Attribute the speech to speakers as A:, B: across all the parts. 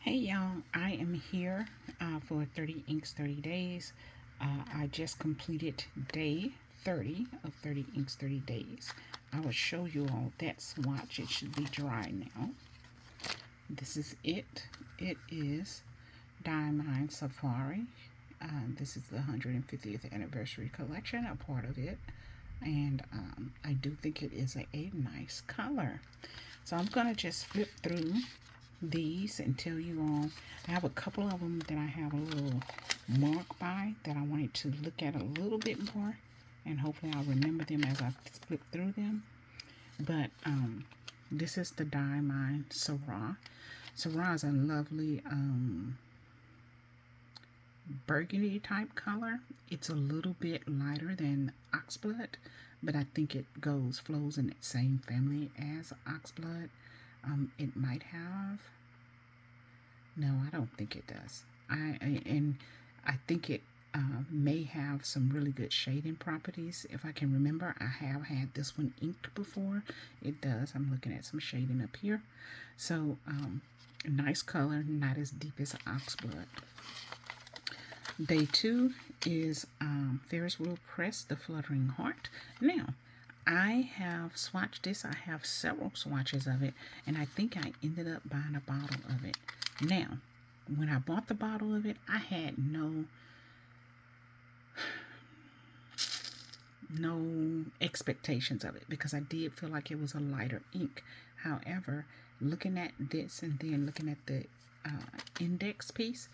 A: Hey y'all, I am here for 30 Inks 30 Days. I just completed day 30 of 30 Inks 30 Days. I will show you all that swatch. It should be dry now. This is it. It is Diamond Safari. This is the 150th anniversary collection, a part of it. And I do think it is a nice color. So I'm going to just flip through these and tell you all. I have a couple of them that I have a little mark by that I wanted to look at a little bit more, and hopefully I'll remember them as I flip through them. But this is the Diamond Syrah. Syrah is a lovely burgundy type color. It's a little bit lighter than Oxblood, but I think it flows in that same family as Oxblood. It might have. No, I don't think it does. I think it may have some really good shading properties. If I can remember, I have had this one inked before. It does. I'm looking at some shading up here. So, nice color, not as deep as Oxblood. Day 2 is Ferris Wheel Press, The Fluttering Heart. Now, I have swatched this. I have several swatches of it, and I think I ended up buying a bottle of it. Now, when I bought the bottle of it, I had no expectations of it because I did feel like it was a lighter ink. However, looking at this and then looking at the index piece,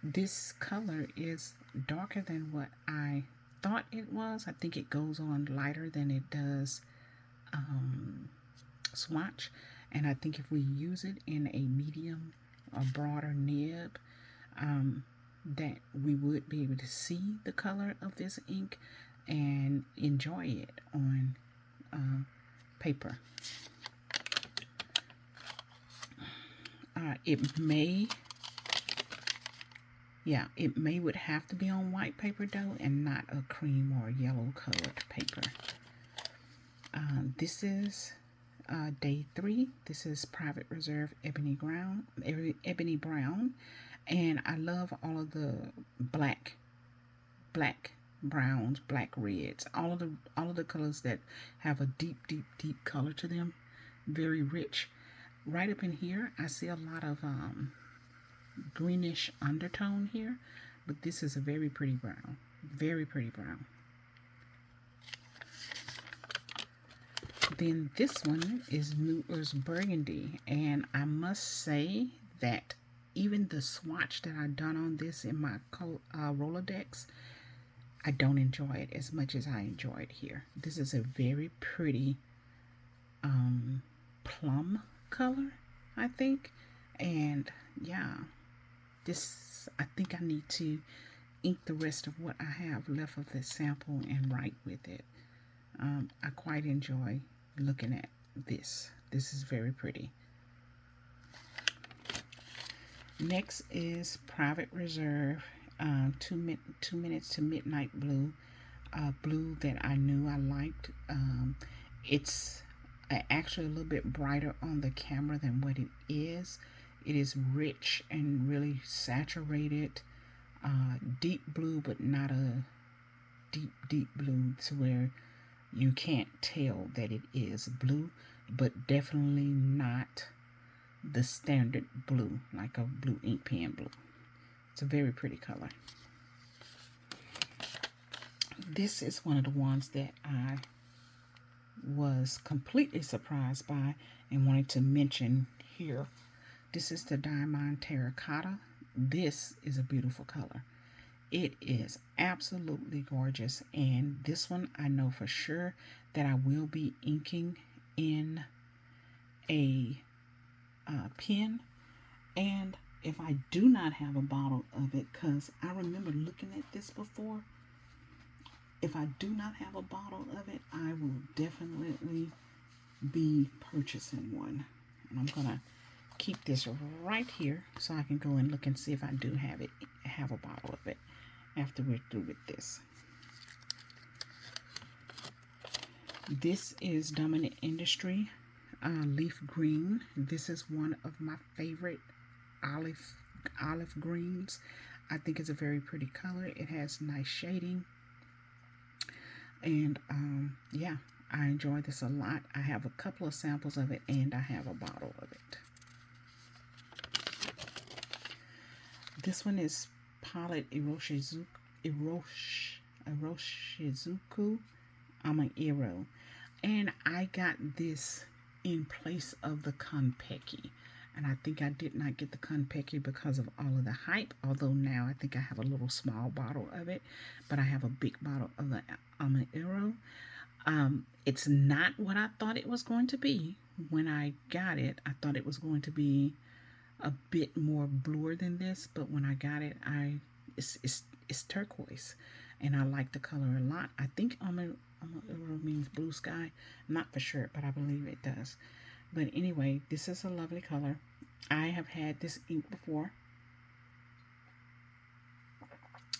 A: this color is darker than what I thought it was. I think it goes on lighter than it does swatch, and I think if we use it in a medium or broader nib, that we would be able to see the color of this ink and enjoy it on paper. It may would have to be on white paper though, and not a cream or yellow colored paper. This is day 3. This is Private Reserve Ebony Brown, and I love all of the black browns, black reds, all of the colors that have a deep color to them, very rich. Right up in here, I see a lot of greenish undertone here, but this is a very pretty brown, very pretty brown. Then this one is Nootler's Burgundy, and I must say that even the swatch that I've done on this in my Rolodex, I don't enjoy it as much as I enjoy it here. This is a very pretty plum color, I think, and yeah, this, I think I need to ink the rest of what I have left of this sample and write with it. I quite enjoy looking at this. This is very pretty. Next is Private Reserve 2 Minutes to Midnight Blue. Blue that I knew I liked. It's actually a little bit brighter on the camera than what it is. It is rich and really saturated. Deep blue, but not a deep blue to where you can't tell that it is blue, but definitely not the standard blue, like a blue ink pen blue. It's a very pretty color. This is one of the ones that I was completely surprised by and wanted to mention here. This is the Diamond Terracotta. This is a beautiful color. It is absolutely gorgeous, and this one I know for sure that I will be inking in a pen. And if I do not have a bottle of it, because I remember looking at this before, if I do not have a bottle of it, I will definitely be purchasing one. And I'm gonna keep this right here so I can go and look and see if I do have a bottle of it after we're through with this. This is Dominant Industry Leaf Green. This is one of my favorite olive greens. I think it's a very pretty color. It has nice shading. And yeah, I enjoy this a lot. I have a couple of samples of it, and I have a bottle of it. This one is Pilot Iroshizuku Amaero. And I got this in place of the Konpeki. And I think I did not get the Konpeki because of all of the hype. Although now I think I have a little small bottle of it. But I have a big bottle of the Amaero. It's not what I thought it was going to be when I got it. I thought it was going to be a bit more bluer than this, but when I got it, it's turquoise, and I like the color a lot. I think Amaero means blue sky. I'm not for sure, but I believe it does. But anyway, this is a lovely color. I have had this ink before.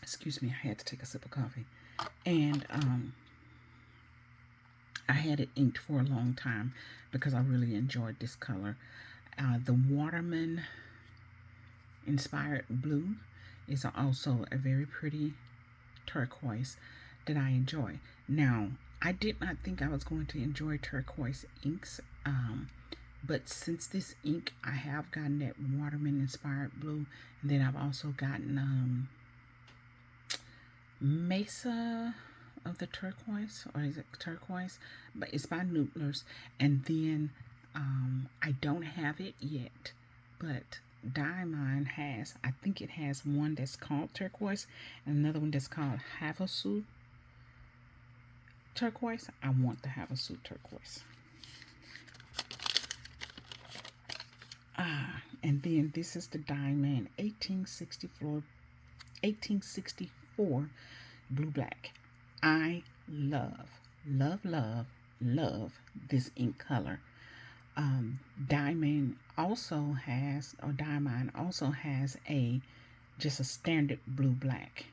A: Excuse me, I had to take a sip of coffee. And I had it inked for a long time because I really enjoyed this color. The Waterman inspired blue is also a very pretty turquoise that I enjoy. Now, I did not think I was going to enjoy turquoise inks, but since this ink, I have gotten that Waterman inspired blue, and then I've also gotten Mesa of the turquoise, or is it turquoise? But it's by Nootler's, and then I don't have it yet, but Diamond has, I think it has one that's called turquoise and another one that's called Havasu turquoise. I want the Havasu turquoise. And then this is the Diamond 1864 blue black. I love this ink color. Diamond also has just a standard blue black,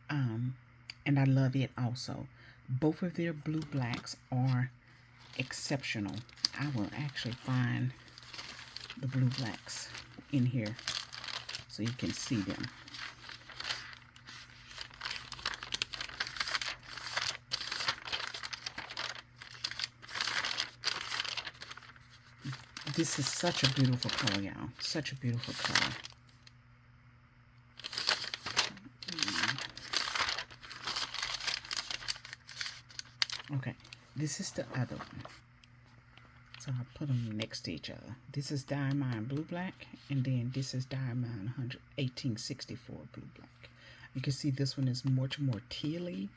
A: and I love it also. Both of their blue blacks are exceptional. I will actually find the blue blacks in here so you can see them. This is such a beautiful color, y'all. Such a beautiful color. Okay, this is the other one. So I'll put them next to each other. This is Diamond Blue Black, and then this is Diamond 1864 Blue Black. You can see this one is much more tealy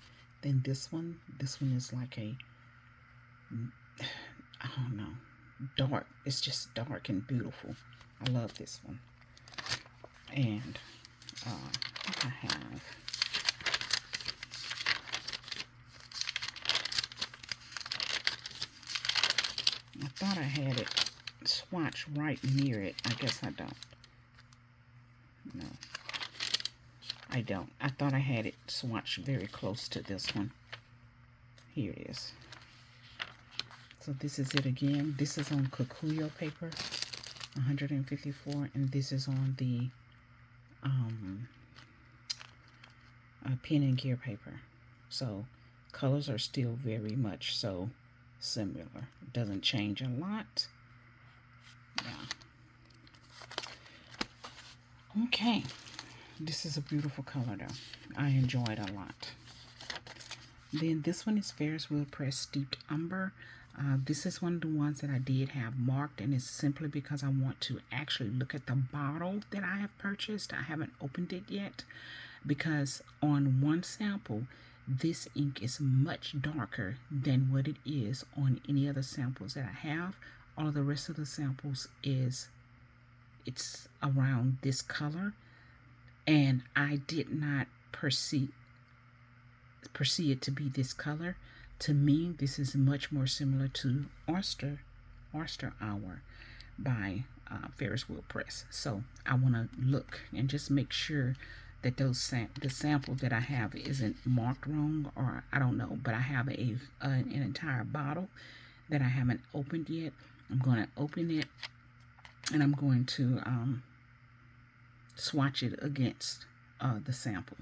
A: than this one. This one is like a, I don't know, dark. It's just dark and beautiful. I love this one. And I think I have, I thought I had it swatched right near it. I guess I don't. No, I don't. I thought I had it swatched very close to this one. Here it is. So this is it again. This is on Kikuyo paper, 154, and this is on the Pen and Gear paper. So colors are still very much so similar. It doesn't change a lot. Yeah. Okay. This is a beautiful color though. I enjoy it a lot. Then this one is Ferris Wheel Press Steeped Umber. This is one of the ones that I did have marked, and it's simply because I want to actually look at the bottle that I have purchased. I haven't opened it yet because on one sample, this ink is much darker than what it is on any other samples that I have. All of the rest of the samples it's around this color, and I did not perceive it to be this color. To me, this is much more similar to Oyster Hour by Ferris Wheel Press. So I want to look and just make sure that the sample that I have isn't marked wrong, or I don't know, but I have an entire bottle that I haven't opened yet. I'm going to open it, and I'm going to swatch it against the sample.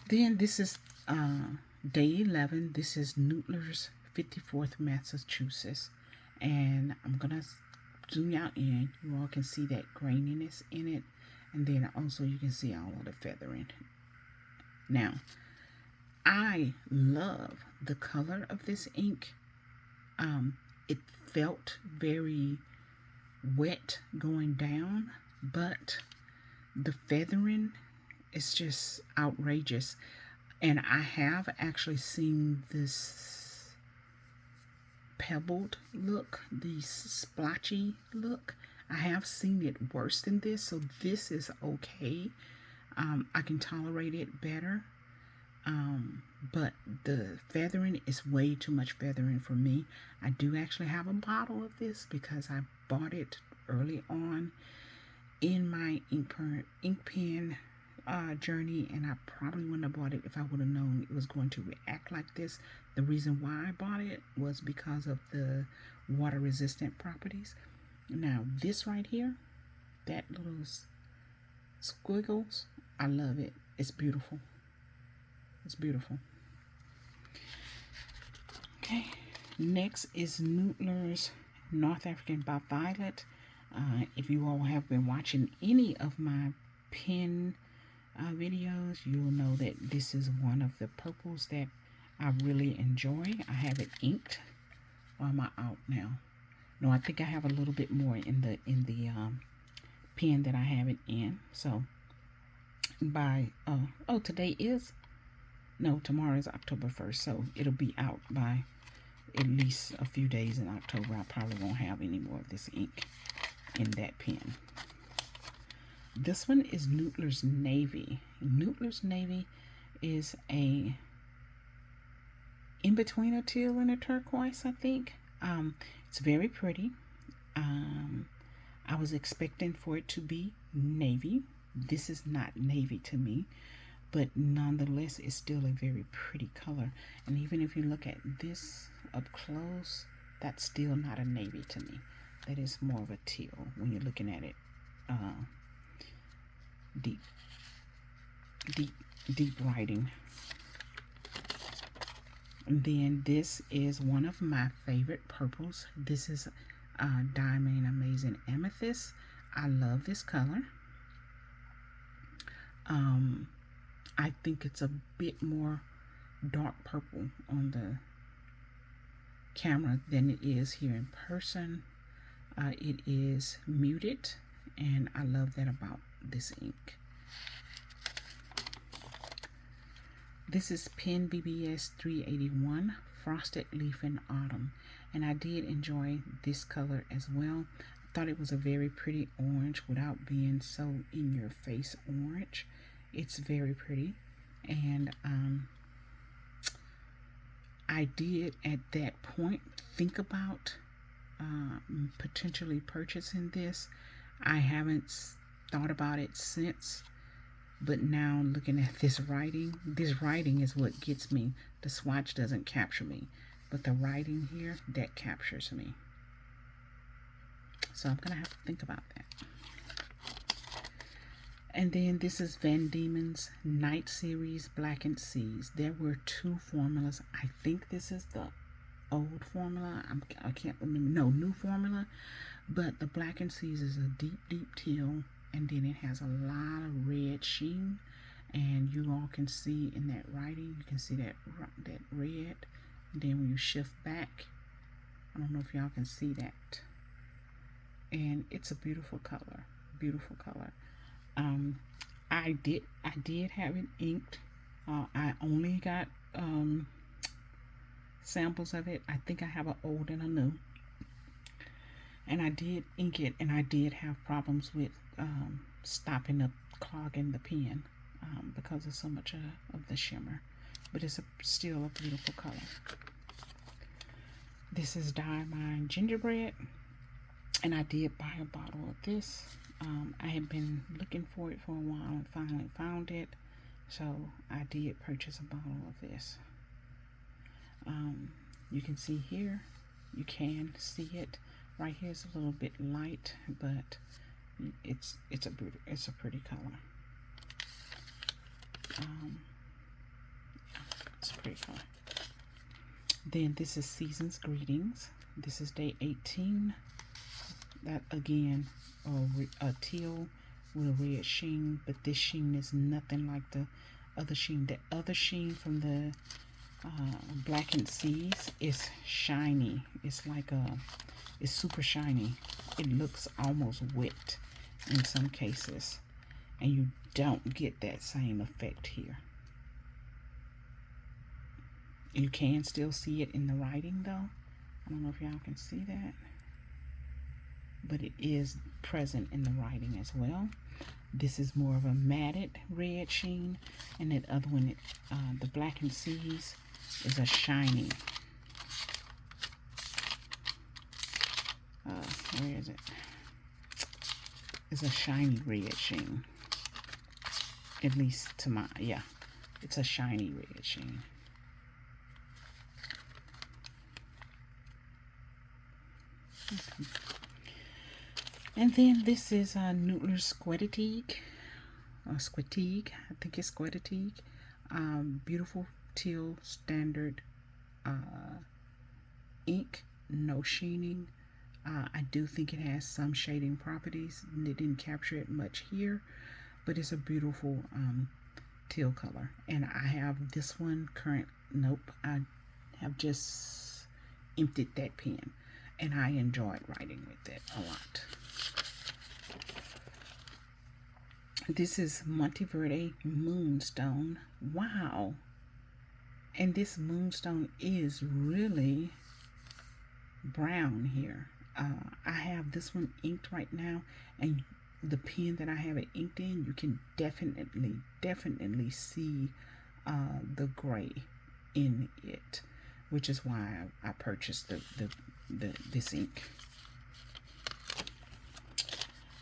A: Then this is day 11. This is Nootler's 54th Massachusetts. And I'm going to zoom out in. You all can see that graininess in it. And then also you can see all of the feathering. Now, I love the color of this ink. It felt very wet going down, but the feathering is just outrageous. And I have actually seen this pebbled look, the splotchy look. I have seen it worse than this, so this is okay. I can tolerate it better. But the feathering is way too much feathering for me. I do actually have a bottle of this because I bought it early on in my ink pen journey, and I probably wouldn't have bought it if I would have known it was going to react like this. The reason why I bought it was because of the water resistant properties. Now this right here, that little squiggles, I love it. It's beautiful. It's beautiful. Okay, next is Nootler's North African by Violet. If you all have been watching any of my pen videos, you'll know that this is one of the purples that I really enjoy. I have it inked. Or am I out now? No, I think I have a little bit more in the pen that I have it in. So by oh, today is, no, tomorrow is October 1st, so it'll be out by at least a few days in October. I probably won't have any more of this ink in that pen. This one is Nootler's Navy. Nootler's Navy is a in between a teal and a turquoise, I think. It's very pretty. I was expecting for it to be navy. This is not navy to me, but nonetheless it's still a very pretty color. And even if you look at this up close, that's still not a navy to me. That is more of a teal when you're looking at it deep writing. And then this is one of my favorite purples. This is Diamond Amazing Amethyst. I love this color. I think it's a bit more dark purple on the camera than it is here in person. It is muted, and I love that about this ink. This is Pen BBS 381 Frosted Leaf in Autumn, and I did enjoy this color as well. I thought it was a very pretty orange without being so in your face orange. It's very pretty, and I did at that point think about potentially purchasing this. I haven't thought about it since, but now looking at this writing is what gets me. The swatch doesn't capture me, but the writing here, that captures me. So I'm gonna have to think about that. And then this is Van Diemen's Night Series Blackened Seas. There were two formulas. I think this is the old formula. I can't remember. No, new formula. But the Blackened Seas is a deep teal, and then it has a lot of red sheen. And you all can see in that writing, you can see that red. And then when you shift back, I don't know if y'all can see that. And it's a beautiful color. Beautiful color. I did have it inked. I only got samples of it. I think I have an old and a new. And I did ink it, and I did have problems with stopping up, clogging the pen because of so much of the shimmer. But it's still a beautiful color. This is Diamond Gingerbread, and I did buy a bottle of this. I had been looking for it for a while and finally found it, so I did purchase a bottle of this. You can see here, you can see it right here. It's a little bit light, but It's a pretty color. Um, it's a pretty color. Then this is Season's Greetings. This is day 18. That again, a teal with a red sheen, but this sheen is nothing like the other sheen. The other sheen from the Blackened Seas is shiny. It's like it's super shiny. It looks almost wet in some cases, and you don't get that same effect here. You can still see it in the writing though. I don't know if y'all can see that, but it is present in the writing as well. This is more of a matted red sheen, and that other one, the Blackened Seas, is a shiny. Where is it? It's a shiny red sheen. At least to my, yeah, it's a shiny red sheen. Okay. And then this is Nootler's Squetigue, Squetigue, I think it's Squetigue. Beautiful teal standard ink, no sheening. I do think it has some shading properties. It didn't capture it much here, but it's a beautiful teal color. And I have this one current. Nope, I have just emptied that pen, and I enjoyed writing with it a lot. This is Monteverde Moonstone. Wow. And this moonstone is really brown here. I have this one inked right now, and the pen that I have it inked in, you can definitely see the gray in it, which is why I purchased this ink.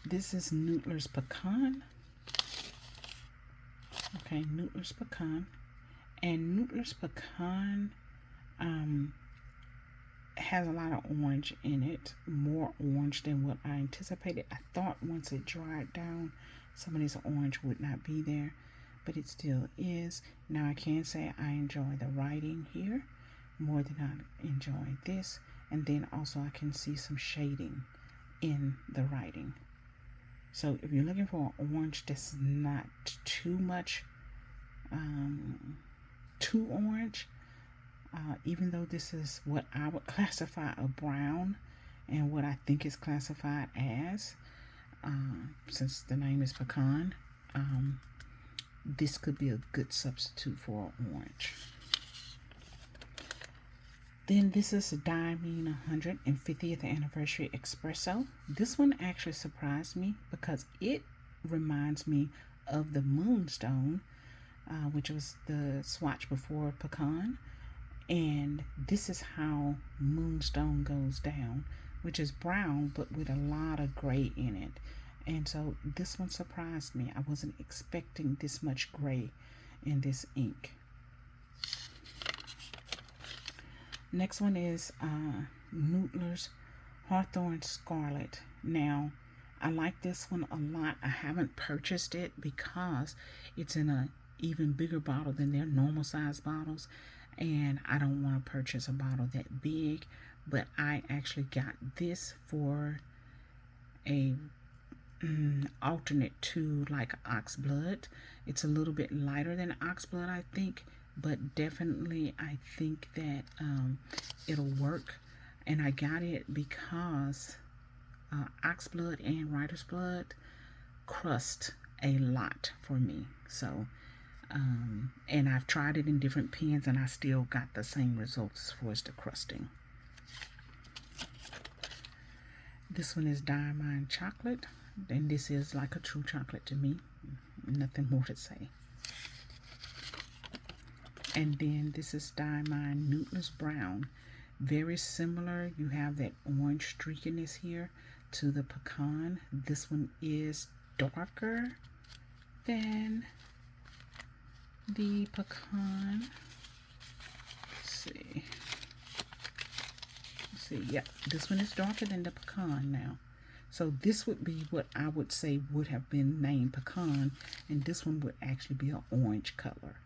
A: This is Nootler's Pecan. Okay, Nootler's Pecan. And Nootler's Pecan has a lot of orange in it, more orange than what I anticipated. I thought once it dried down, some of this orange would not be there, but it still is. Now I can say I enjoy the writing here more than I enjoy this, and then also I can see some shading in the writing. So if you're looking for an orange that's not too much, too orange, even though this is what I would classify a brown and what I think is classified as, since the name is pecan, this could be a good substitute for orange. Then this is Diamine 150th Anniversary Espresso. This one actually surprised me because it reminds me of the Moonstone, which was the swatch before Pecan. And this is how Moonstone goes down, which is brown but with a lot of gray in it. And so this one surprised me. I wasn't expecting this much gray in this ink. Next one is Nootler's Hawthorne Scarlet. Now, I like this one a lot. I haven't purchased it because it's in an even bigger bottle than their normal size bottles, and I don't want to purchase a bottle that big. But I actually got this for a alternate to like Oxblood. It's a little bit lighter than Oxblood, I think, but definitely I think that it'll work. And I got it because Oxblood and Writer's Blood crust a lot for me. So and I've tried it in different pens and I still got the same results as far as the crusting. This one is Diamine Chocolate, and this is like a true chocolate to me. Nothing more to say. And then this is Diamine Nootler's Brown. Very similar. You have that orange streakiness here to the Pecan. This one is darker than the Pecan. Let's see. Yeah, this one is darker than the Pecan now. So this would be what I would say would have been named pecan, and this one would actually be an orange color.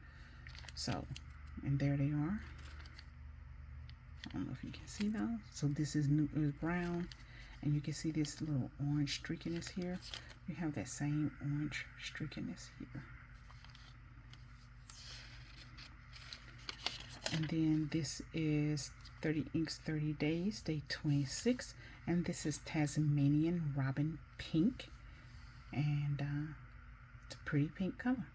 A: So, and there they are. I don't know if you can see those. So this is Nootler's brown, and you can see this little orange streakiness here. We have that same orange streakiness here. And then this is 30 Inks 30 Days, day 26. And this is Tasmanian Robin Pink. And it's a pretty pink color.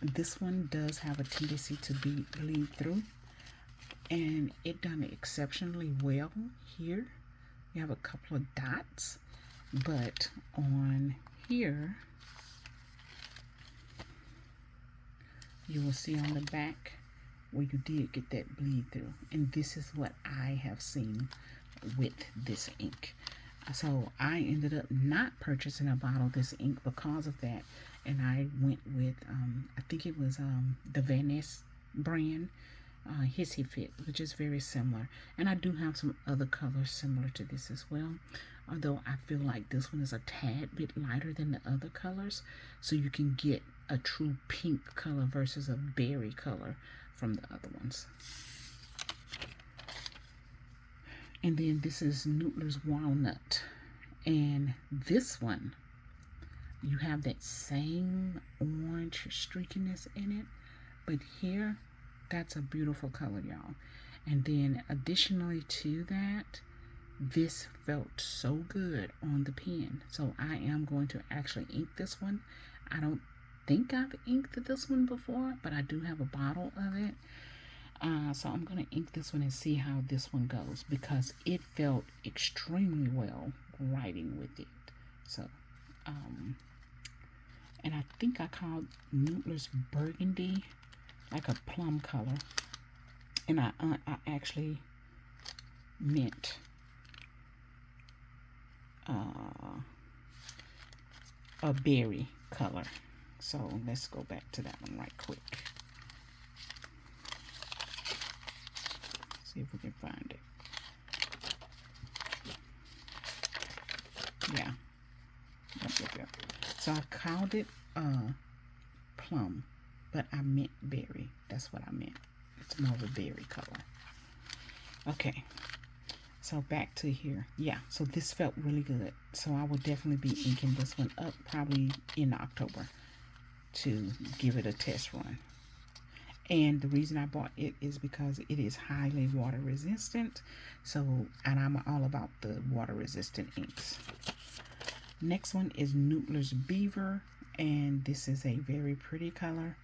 A: This one does have a tendency to bleed through. And it done exceptionally well here. You have a couple of dots. But on here, you will see on the back where you did get that bleed through, and this is what I have seen with this ink. So I ended up not purchasing a bottle of this ink because of that, and I went with I think it was the Van Ness brand, Hissy Fit, which is very similar, and I do have some other colors similar to this as well, although I feel like this one is a tad bit lighter than the other colors, so you can get a true pink color versus a berry color from the other ones. And then this is Nootler's Walnut, and this one, you have that same orange streakiness in it, but here, that's a beautiful color, y'all. And then additionally to that, this felt so good on the pen, so I am going to actually ink this one. I don't think I've inked this one before, but I do have a bottle of it. So I'm going to ink this one and see how this one goes, because it felt extremely well writing with it. So, and I think I called Nootler's Burgundy like a plum color, and I actually meant a berry color. So let's go back to that one right quick. See if we can find it. Yeah. Yep. So I called it plum, but I meant berry. That's what I meant. It's more of a berry color. Okay. So back to here. Yeah, so this felt really good. So I will definitely be inking this one up probably in October to give it a test run. And the reason I bought it is because it is highly water resistant. So, and I'm all about the water resistant inks. Next one is Nootler's Beaver, and this is a very pretty color.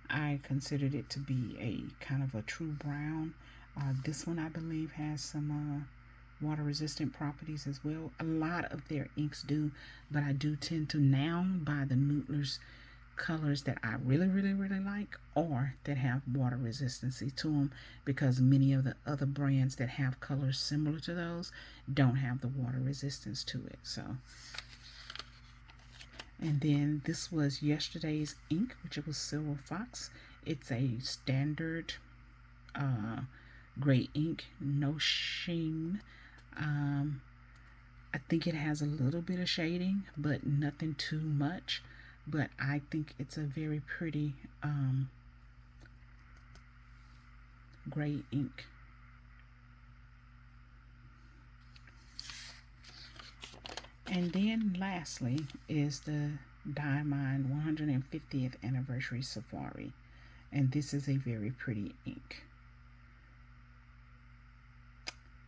A: I considered it to be a kind of a true brown. This one I believe has some water resistant properties as well. A lot of their inks do, but I do tend to now buy the Nootler's colors that I really like, or that have water resistancy to them, because many of the other brands that have colors similar to those don't have the water resistance to it. So, and then this was yesterday's ink, which it was Silver Fox. It's a standard gray ink, no sheen. I think it has a little bit of shading, but nothing too much. But I think it's a very pretty gray ink. And then lastly is the Diamond 150th Anniversary Safari. And this is a very pretty ink.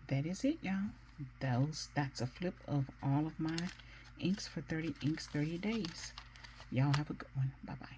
A: That is it, y'all. That's a flip of all of my inks for 30 Inks 30 Days. Y'all have a good one. Bye-bye.